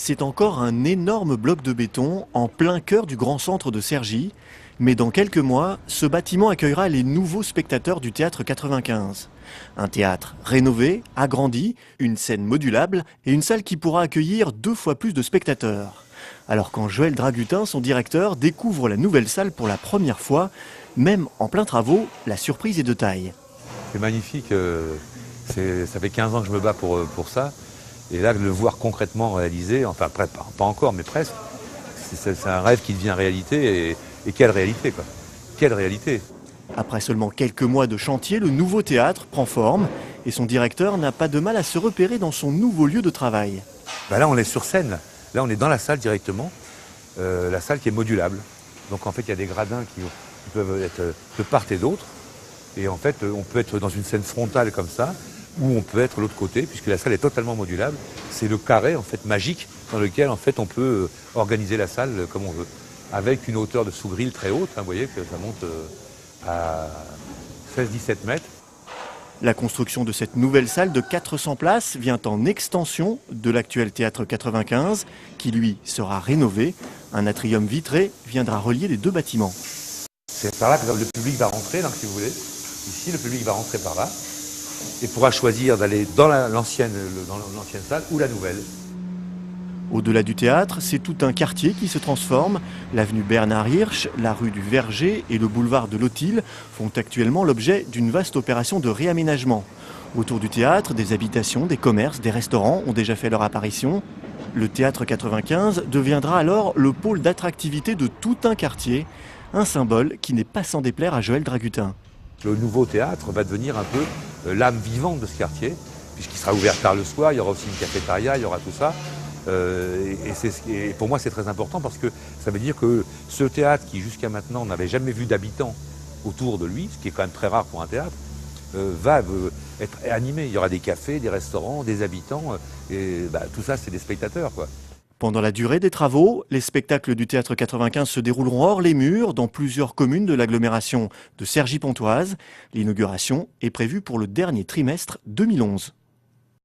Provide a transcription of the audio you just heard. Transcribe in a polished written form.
C'est encore un énorme bloc de béton en plein cœur du grand centre de Cergy. Mais dans quelques mois, ce bâtiment accueillera les nouveaux spectateurs du Théâtre 95. Un théâtre rénové, agrandi, une scène modulable et une salle qui pourra accueillir 2 fois plus de spectateurs. Alors quand Joël Dragutin, son directeur, découvre la nouvelle salle pour la première fois, même en plein travaux, la surprise est de taille. C'est magnifique, ça fait 15 ans que je me bats pour ça. Et là, de le voir concrètement réalisé, enfin pas encore, mais presque, c'est un rêve qui devient réalité. Et quelle réalité, quoi. Quelle réalité. Après seulement quelques mois de chantier, le nouveau théâtre prend forme et son directeur n'a pas de mal à se repérer dans son nouveau lieu de travail. Là, on est sur scène. Là, on est dans la salle directement. La salle qui est modulable. Donc, en fait, il y a des gradins qui peuvent être de part et d'autre. Et en fait, on peut être dans une scène frontale comme ça, ou on peut être de l'autre côté, puisque la salle est totalement modulable. C'est le carré, en fait, magique, dans lequel, en fait, on peut organiser la salle comme on veut. Avec une hauteur de sous-grille très haute, hein, vous voyez que ça monte à 16-17 mètres. La construction de cette nouvelle salle de 400 places vient en extension de l'actuel Théâtre 95, qui lui sera rénové. Un atrium vitré viendra relier les 2 bâtiments. C'est par là que le public va rentrer, donc si vous voulez. Ici, le public va rentrer par là et pourra choisir d'aller dans l'ancienne salle ou la nouvelle. Au-delà du théâtre, c'est tout un quartier qui se transforme. L'avenue Bernard Hirsch, la rue du Verger et le boulevard de l'Autil font actuellement l'objet d'une vaste opération de réaménagement. Autour du théâtre, des habitations, des commerces, des restaurants ont déjà fait leur apparition. Le Théâtre 95 deviendra alors le pôle d'attractivité de tout un quartier, un symbole qui n'est pas sans déplaire à Joël Dragutin. Le nouveau théâtre va devenir un peu l'âme vivante de ce quartier, puisqu'il sera ouvert tard le soir, il y aura aussi une cafétéria, il y aura tout ça. Et pour moi, c'est très important parce que ça veut dire que ce théâtre qui jusqu'à maintenant n'avait jamais vu d'habitants autour de lui, ce qui est quand même très rare pour un théâtre, va être animé. Il y aura des cafés, des restaurants, des habitants, et tout ça, c'est des spectateurs, quoi. Pendant la durée des travaux, les spectacles du Théâtre 95 se dérouleront hors les murs dans plusieurs communes de l'agglomération de Cergy-Pontoise. L'inauguration est prévue pour le dernier trimestre 2011.